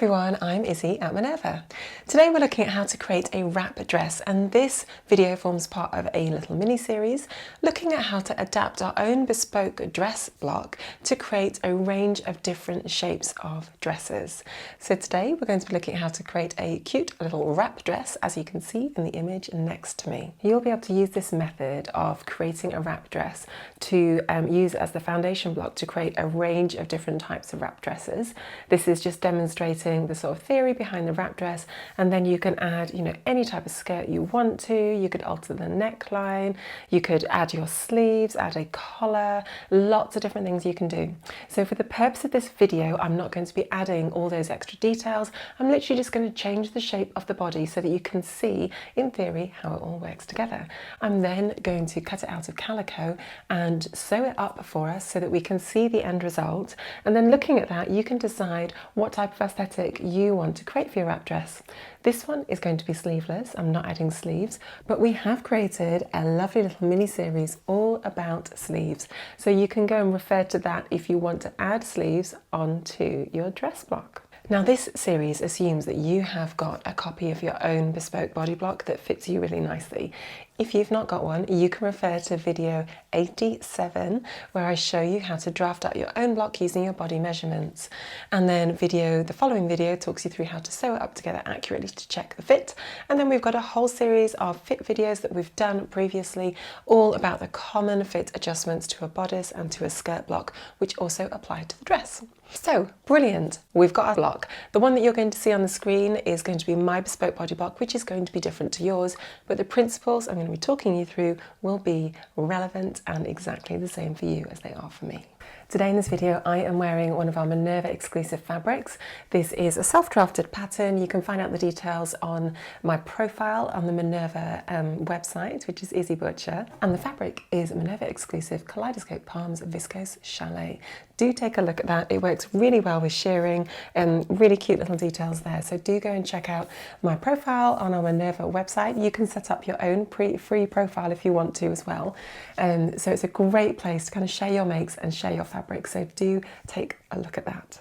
everyone, I'm Izzy at Minerva. Today we're looking at how to create a wrap dress, and this video forms part of a little mini series looking at how to adapt our own bespoke dress block to create a range of different shapes of dresses. So today we're going to be looking at how to create a cute little wrap dress, as you can see in the image next to me. You'll be able to use this method of creating a wrap dress to use as the foundation block to create a range of different types of wrap dresses. This is just demonstrating the sort of theory behind the wrap dress, and then you can add, any type of skirt you want to. You could alter the neckline, you could add your sleeves, add a collar, lots of different things you can do. So for the purpose of this video, I'm not going to be adding all those extra details. I'm literally just going to change the shape of the body so that you can see, in theory, how it all works together. I'm then going to cut it out of calico and sew it up for us so that we can see the end result. And then looking at that, you can decide what type of aesthetic you want to create for your wrap dress. This one is going to be sleeveless. I'm not adding sleeves, but we have created a lovely little mini series all about sleeves. So you can go and refer to that if you want to add sleeves onto your dress block. Now this series assumes that you have got a copy of your own bespoke body block that fits you really nicely. If you've not got one, you can refer to video 87 where I show you how to draft out your own block using your body measurements. And then the following video talks you through how to sew it up together accurately to check the fit. And then we've got a whole series of fit videos that we've done previously, all about the common fit adjustments to a bodice and to a skirt block, which also apply to the dress. So brilliant, we've got our block. The one that you're going to see on the screen is going to be my bespoke body block, which is going to be different to yours, but the principles I'm going to be talking you through will be relevant and exactly the same for you as they are for me. Today in this video, I am wearing one of our Minerva exclusive fabrics. This is a self-drafted pattern. You can find out the details on my profile on the Minerva website, which is Izzy Butcher. And the fabric is Minerva exclusive Kaleidoscope Palms Viscose Chalet. Do take a look at that. It works really well with shearing and really cute little details there. So do go and check out my profile on our Minerva website. You can set up your own free profile if you want to as well. So it's a great place to kind of share your makes and share your fabric. So do take a look at that.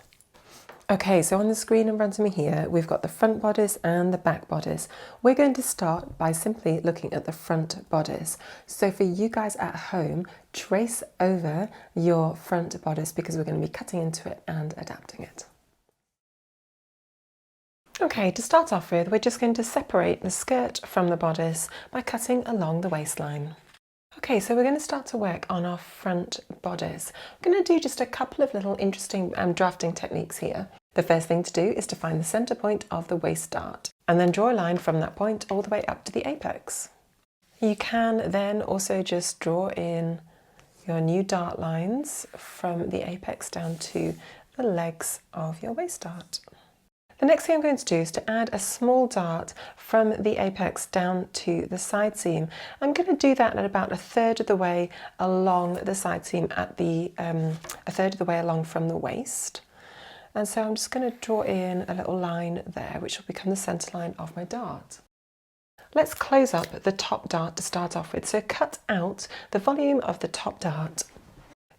Okay, so on the screen in front of me here, we've got the front bodice and the back bodice. We're going to start by simply looking at the front bodice. So for you guys at home, trace over your front bodice because we're going to be cutting into it and adapting it. Okay, to start off with, we're just going to separate the skirt from the bodice by cutting along the waistline. Okay, so we're going to start to work on our front bodice. We're going to do just a couple of little interesting drafting techniques here. The first thing to do is to find the center point of the waist dart and then draw a line from that point all the way up to the apex. You can then also just draw in your new dart lines from the apex down to the legs of your waist dart. The next thing I'm going to do is to add a small dart from the apex down to the side seam. I'm going to do that at about a third of the way along the side seam at a third of the way along from the waist. And so I'm just going to draw in a little line there, which will become the center line of my dart. Let's close up the top dart to start off with. So cut out the volume of the top dart.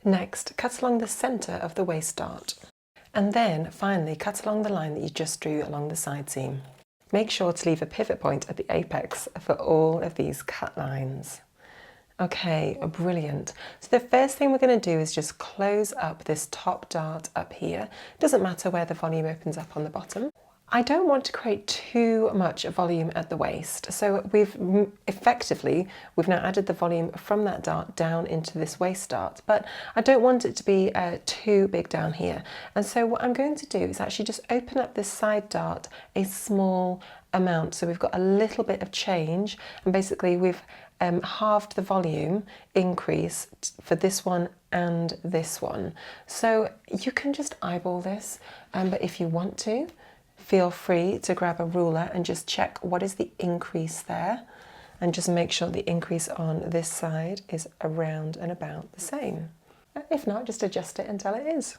Next, cut along the center of the waist dart. And then finally cut along the line that you just drew along the side seam. Make sure to leave a pivot point at the apex for all of these cut lines. Okay, brilliant. So the first thing we're going to do is just close up this top dart up here. Doesn't matter where the volume opens up on the bottom. I don't want to create too much volume at the waist. So we've now added the volume from that dart down into this waist dart, but I don't want it to be too big down here. And so what I'm going to do is actually just open up this side dart a small amount. So we've got a little bit of change, and basically we've halved the volume increase for this one and this one. So you can just eyeball this, but if you want to, feel free to grab a ruler and just check what is the increase there, and just make sure the increase on this side is around and about the same. If not, just adjust it until it is.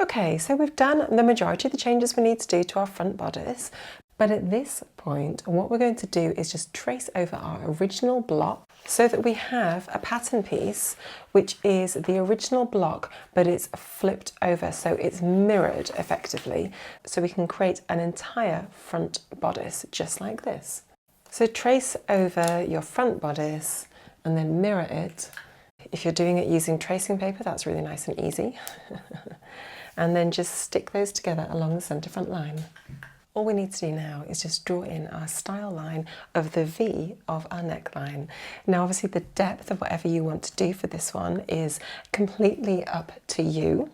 Okay, so we've done the majority of the changes we need to do to our front bodice, but at this point what we're going to do is just trace over our original block so that we have a pattern piece which is the original block, but it's flipped over, so it's mirrored effectively, so we can create an entire front bodice just like this. So trace over your front bodice and then mirror it. If you're doing it using tracing paper, that's really nice and easy. And then just stick those together along the centre front line. All we need to do now is just draw in our style line of the V of our neckline. Now obviously the depth of whatever you want to do for this one is completely up to you.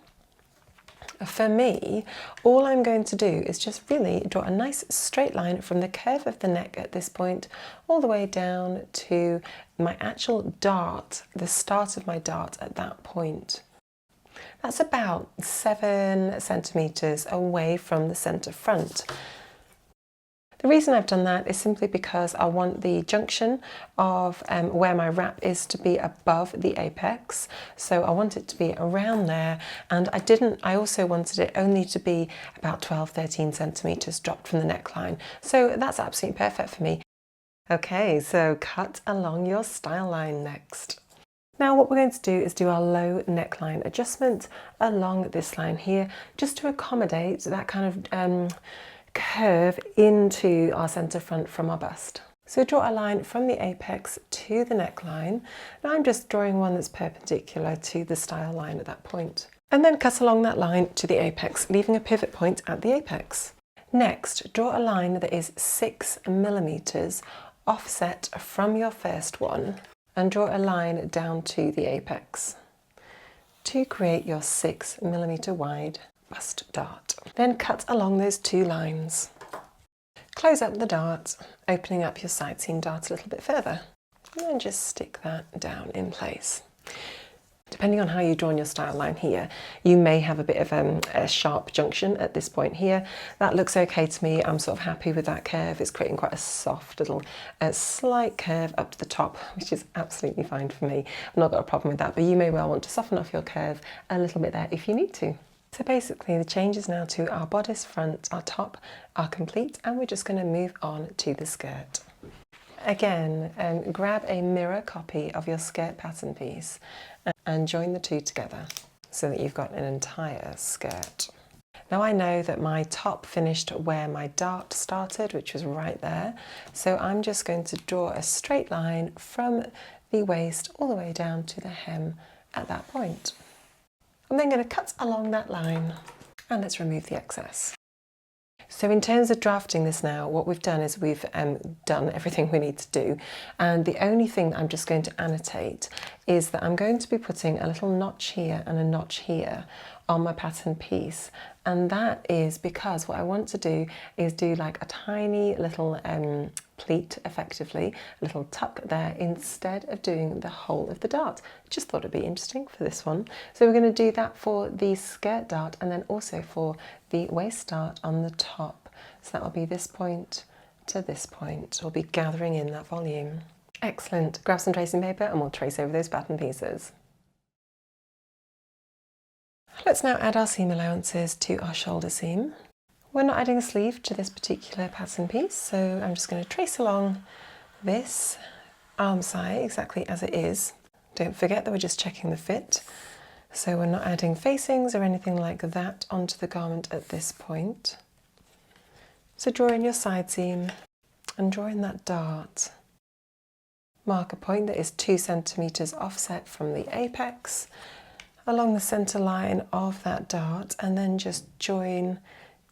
For me, all I'm going to do is just really draw a nice straight line from the curve of the neck at this point all the way down to my actual dart, the start of my dart at that point. That's about 7 centimetres away from the centre front. The reason I've done that is simply because I want the junction of where my wrap is to be above the apex. So I want it to be around there, and I also wanted it only to be about 12-13 centimetres dropped from the neckline. So that's absolutely perfect for me. Okay, so cut along your style line next. Now what we're going to do is do our low neckline adjustment along this line here, just to accommodate that kind of curve into our centre front from our bust. So draw a line from the apex to the neckline. Now I'm just drawing one that's perpendicular to the style line at that point. And then cut along that line to the apex, leaving a pivot point at the apex. Next, draw a line that is 6 millimetres offset from your first one, and draw a line down to the apex to create your 6 millimetre wide bust dart. Then cut along those 2 lines. Close up the dart, opening up your side seam dart a little bit further, and then just stick that down in place. Depending on how you've drawn your style line here, you may have a bit of a sharp junction at this point here. That looks okay to me. I'm sort of happy with that curve. It's creating quite a soft little slight curve up to the top, which is absolutely fine for me. I've not got a problem with that, but you may well want to soften off your curve a little bit there if you need to. So basically the changes now to our bodice front, our top, are complete, and we're just going to move on to the skirt. Again, grab a mirror copy of your skirt pattern piece and join the two together so that you've got an entire skirt. Now I know that my top finished where my dart started, which was right there, so I'm just going to draw a straight line from the waist all the way down to the hem at that point. I'm then going to cut along that line, and let's remove the excess. So in terms of drafting this now, what we've done is we've done everything we need to do, and the only thing that I'm just going to annotate is that I'm going to be putting a little notch here and a notch here on my pattern piece, and that is because what I want to do is do like a tiny little pleat, effectively, a little tuck there instead of doing the whole of the dart. Just thought it'd be interesting for this one. So we're going to do that for the skirt dart and then also for the waist dart on the top. So that will be this point to this point. We'll be gathering in that volume. Excellent. Grab some tracing paper and we'll trace over those pattern pieces. Let's now add our seam allowances to our shoulder seam. We're not adding a sleeve to this particular pattern piece, so I'm just going to trace along this arm side exactly as it is. Don't forget that we're just checking the fit, so we're not adding facings or anything like that onto the garment at this point. So draw in your side seam and draw in that dart. Mark a point that is 2 centimetres offset from the apex along the centre line of that dart, and then just join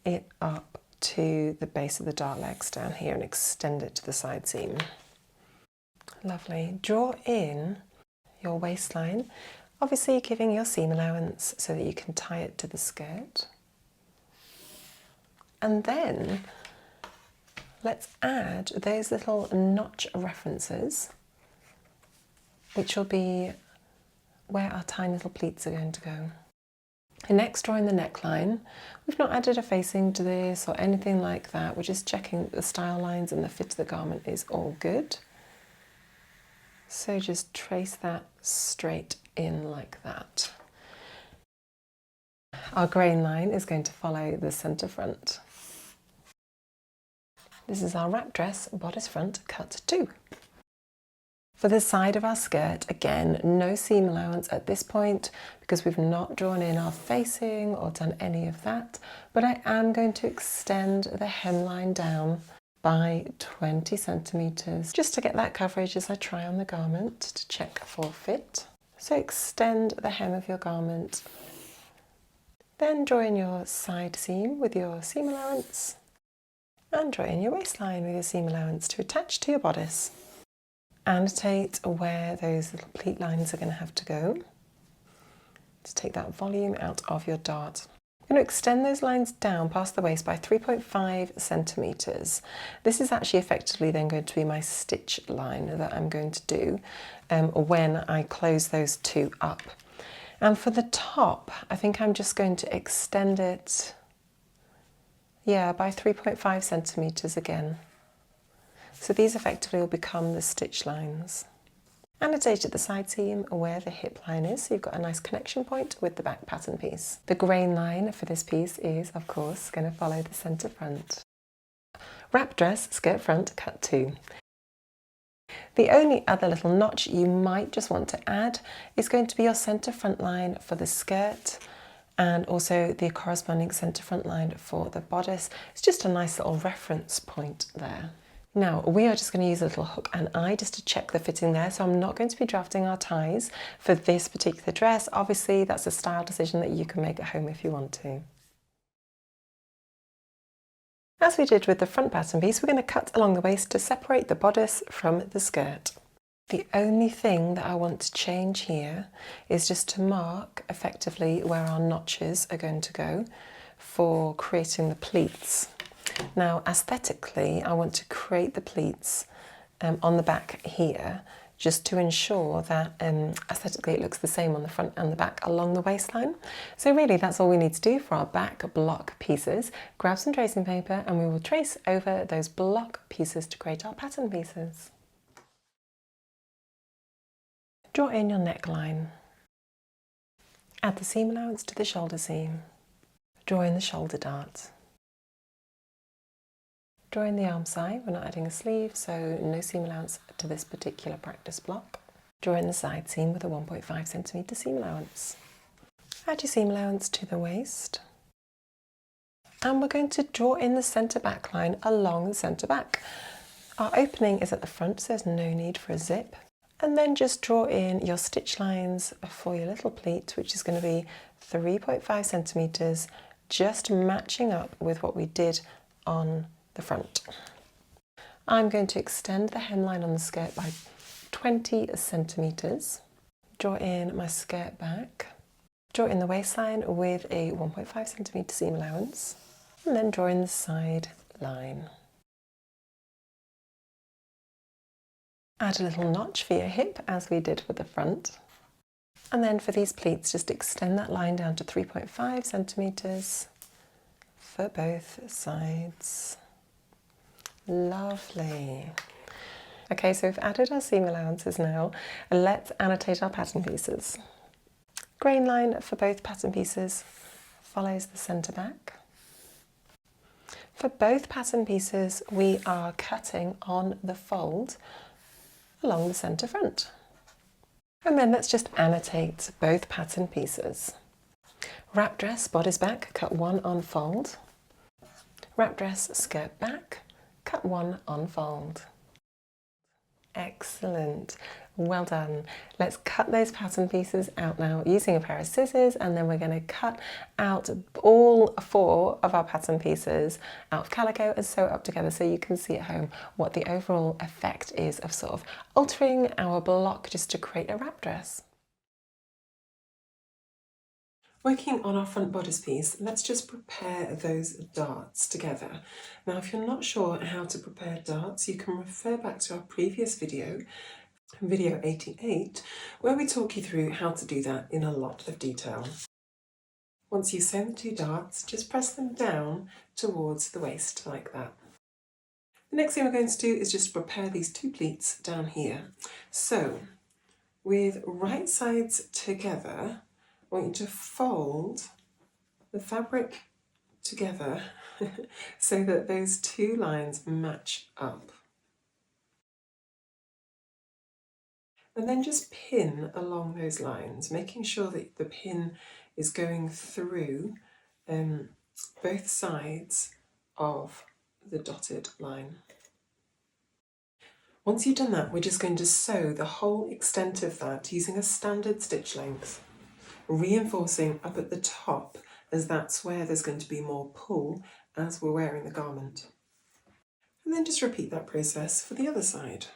it up to the base of the dart legs down here and extend it to the side seam. Lovely. Draw in your waistline, obviously giving your seam allowance so that you can tie it to the skirt. And then let's add those little notch references, which will be where our tiny little pleats are going to go. And next, drawing the neckline. We've not added a facing to this or anything like that. We're just checking that the style lines and the fit of the garment is all good. So just trace that straight in like that. Our grain line is going to follow the centre front. This is our wrap dress bodice front cut 2. For the side of our skirt, again, no seam allowance at this point because we've not drawn in our facing or done any of that, but I am going to extend the hemline down by 20 centimetres just to get that coverage as I try on the garment to check for fit. So extend the hem of your garment, then draw in your side seam with your seam allowance and draw in your waistline with your seam allowance to attach to your bodice. Annotate where those little pleat lines are going to have to go to take that volume out of your dart. I'm going to extend those lines down past the waist by 3.5 centimetres. This is actually effectively then going to be my stitch line that I'm going to do when I close those two up. And for the top, I think I'm just going to extend it, by 3.5 centimetres again. So these effectively will become the stitch lines. Annotate at the side seam where the hip line is, so you've got a nice connection point with the back pattern piece. The grain line for this piece is, of course, going to follow the centre front. Wrap dress, skirt front, cut 2. The only other little notch you might just want to add is going to be your centre front line for the skirt and also the corresponding centre front line for the bodice. It's just a nice little reference point there. Now, we are just going to use a little hook and eye just to check the fitting there, so I'm not going to be drafting our ties for this particular dress. Obviously, that's a style decision that you can make at home if you want to. As we did with the front pattern piece, we're going to cut along the waist to separate the bodice from the skirt. The only thing that I want to change here is just to mark effectively where our notches are going to go for creating the pleats. Now, aesthetically, I want to create the pleats on the back here, just to ensure that aesthetically it looks the same on the front and the back along the waistline. So really, that's all we need to do for our back block pieces. Grab some tracing paper and we will trace over those block pieces to create our pattern pieces. Draw in your neckline. Add the seam allowance to the shoulder seam. Draw in the shoulder dart. Draw in the arm side, we're not adding a sleeve, so no seam allowance to this particular practice block. Draw in the side seam with a 1.5 centimetre seam allowance. Add your seam allowance to the waist. And we're going to draw in the centre back line along the centre back. Our opening is at the front, so there's no need for a zip. And then just draw in your stitch lines for your little pleat, which is going to be 3.5 centimetres, just matching up with what we did on the front. I'm going to extend the hemline on the skirt by 20 centimetres. Draw in my skirt back. Draw in the waistline with a 1.5 centimetre seam allowance. And then draw in the side line. Add a little notch for your hip as we did for the front. And then for these pleats, just extend that line down to 3.5 centimetres for both sides. Lovely. Okay, so we've added our seam allowances now. Let's annotate our pattern pieces. Grain line for both pattern pieces follows the centre back. For both pattern pieces, we are cutting on the fold along the centre front. And then let's just annotate both pattern pieces. Wrap dress, bodice back, cut 1 on fold. Wrap dress, skirt back, cut 1 on fold. Excellent, well done. Let's cut those pattern pieces out now using a pair of scissors, and then we're going to cut out all 4 of our pattern pieces out of calico and sew it up together so you can see at home what the overall effect is of sort of altering our block just to create a wrap dress. Working on our front bodice piece, let's just prepare those darts together. Now, if you're not sure how to prepare darts, you can refer back to our previous video, video 88, where we talk you through how to do that in a lot of detail. Once you sew the 2 darts, just press them down towards the waist like that. The next thing we're going to do is just prepare these 2 pleats down here. So, with right sides together, I want you to fold the fabric together so that those 2 lines match up. And then just pin along those lines, making sure that the pin is going through both sides of the dotted line. Once you've done that, we're just going to sew the whole extent of that using a standard stitch length, reinforcing up at the top, as that's where there's going to be more pull as we're wearing the garment. And then just repeat that process for the other side.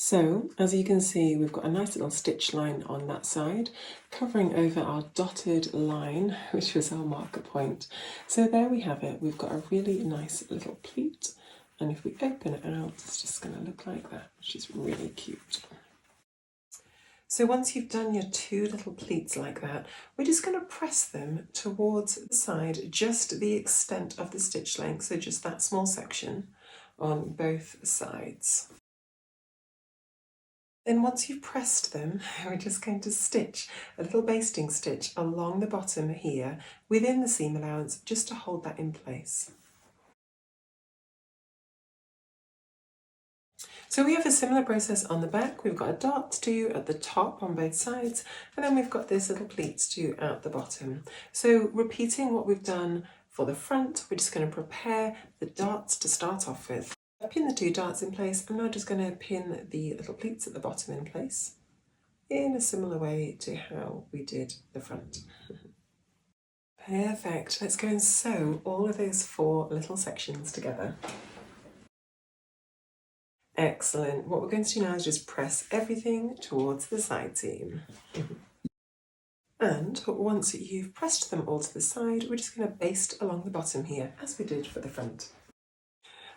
So, as you can see, we've got a nice little stitch line on that side, covering over our dotted line, which was our marker point. So there we have it. We've got a really nice little pleat, and if we open it out, it's just going to look like that, which is really cute. So once you've done your two little pleats like that, we're just going to press them towards the side, just the extent of the stitch length, so just that small section on both sides. Then once you've pressed them, we're just going to stitch a little basting stitch along the bottom here within the seam allowance, just to hold that in place. So we have a similar process on the back. We've got a dart to do at the top on both sides, and then we've got this little pleat to do at the bottom. So repeating what we've done for the front, we're just going to prepare the darts to start off with. I pin the two darts in place. I'm now just going to pin the little pleats at the bottom in place in a similar way to how we did the front. Perfect. Let's go and sew all of those four little sections together. Excellent. What we're going to do now is just press everything towards the side seam. And once you've pressed them all to the side, we're just going to baste along the bottom here, as we did for the front.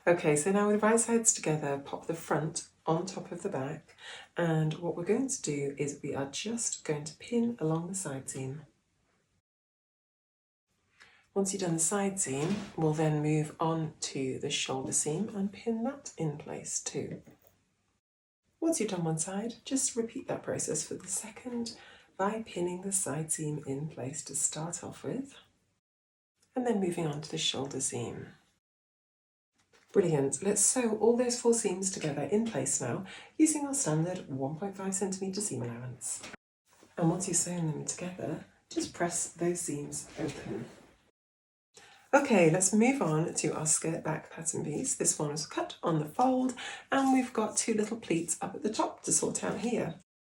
Okay, so now with the right sides together, pop the front on top of the back, and what we're going to do is we are just going to pin along the side seam. Once you've done the side seam, we'll then move on to the shoulder seam and pin that in place too. Once you've done one side, just repeat that process for the second by pinning the side seam in place to start off with, and then moving on to the shoulder seam. Brilliant. Let's sew all those four seams together in place now using our standard 1.5cm seam allowance. And once you've sewn them together, just press those seams open. Okay, let's move on to our skirt back pattern piece. This one is cut on the fold, and we've got two little pleats up at the top to sort out here.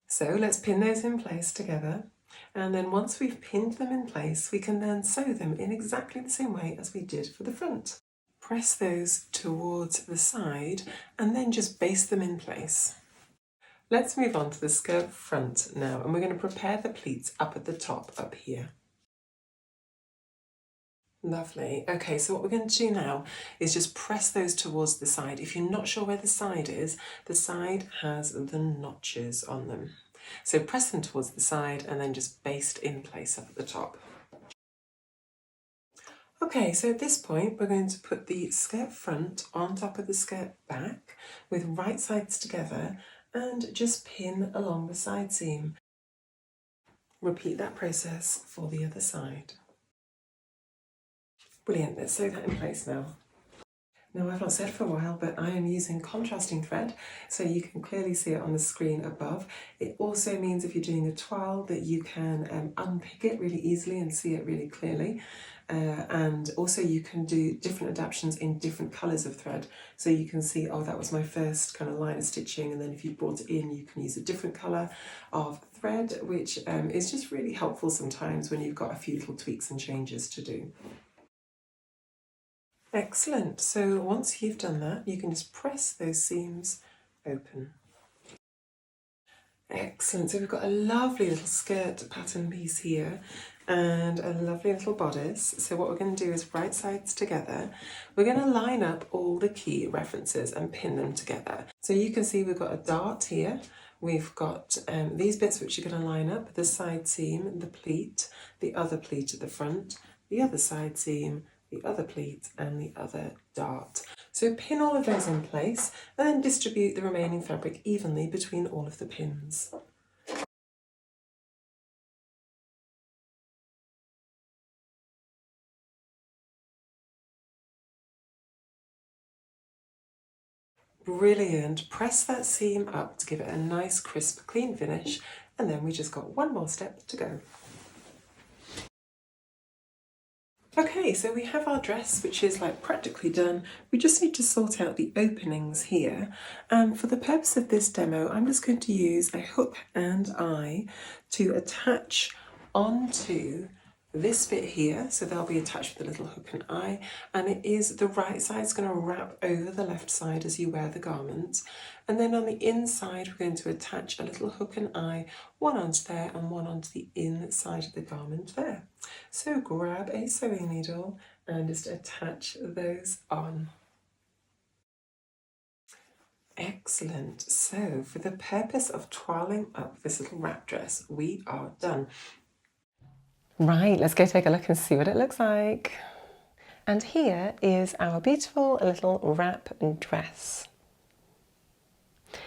So let's pin those in place together, and then once we've pinned them in place, we can then sew them in exactly the same way as we did for the front. Press those towards the side and then just baste them in place. Let's move on to the skirt front now, and we're going to prepare the pleats up at the top up here. Lovely. Okay, so what we're going to do now is just press those towards the side. If you're not sure where the side is, the side has the notches on them. So press them towards the side and then just baste in place up at the top. Okay, so at this point we're going to put the skirt front on top of the skirt back with right sides together and just pin along the side seam. Repeat that process for the other side. Brilliant, let's sew that in place now. Now, I've not said for a while, but I am using contrasting thread, so you can clearly see it on the screen above. It also means if you're doing a toile that you can unpick it really easily and see it really clearly. And also you can do different adaptations in different colours of thread. So you can see, oh, that was my first kind of line of stitching, and then if you brought it in, you can use a different colour of thread, which is just really helpful sometimes when you've got a few little tweaks and changes to do. Excellent. So once you've done that, you can just press those seams open. Excellent. So we've got a lovely little skirt pattern piece here and a lovely little bodice. So what we're going to do is right sides together. We're going to line up all the key references and pin them together. So you can see we've got a dart here. We've got these bits which are going to line up, the side seam, the pleat, the other pleat at the front, the other side seam, the other pleat and the other dart. So pin all of those in place and then distribute the remaining fabric evenly between all of the pins. Brilliant. Press that seam up to give it a nice, crisp, clean finish. And then we just got one more step to go. Okay, so we have our dress, which is like practically done. We just need to sort out the openings here. For the purpose of this demo, I'm just going to use a hook and eye to attach onto this bit here. So they'll be attached with a little hook and eye, and it is the right side is going to wrap over the left side as you wear the garment. And then on the inside, we're going to attach a little hook and eye, one onto there and one onto the inside of the garment there. So grab a sewing needle and just attach those on. Excellent. So for the purpose of toiling up this little wrap dress, we are done. Right, let's go take a look and see what it looks like. And here is our beautiful little wrap dress.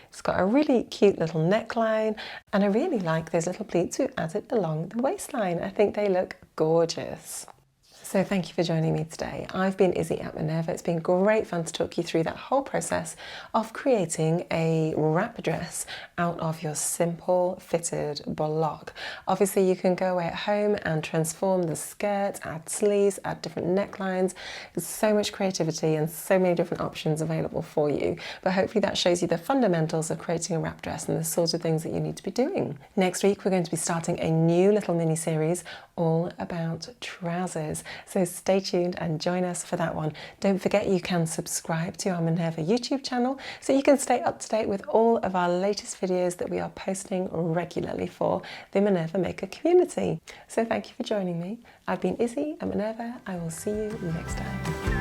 It's got a really cute little neckline, and I really like those little pleats we added along the waistline. I think they look gorgeous. So thank you for joining me today. I've been Izzy at Minerva. It's been great fun to talk you through that whole process of creating a wrap dress out of your simple fitted block. Obviously you can go away at home and transform the skirt, add sleeves, add different necklines. There's so much creativity and so many different options available for you. But hopefully that shows you the fundamentals of creating a wrap dress and the sorts of things that you need to be doing. Next week we're going to be starting a new little mini series all about trousers. So stay tuned and join us for that one. Don't forget you can subscribe to our Minerva YouTube channel so you can stay up to date with all of our latest videos that we are posting regularly for the Minerva Maker community. So thank you for joining me. I've been Izzy at Minerva. I will see you next time.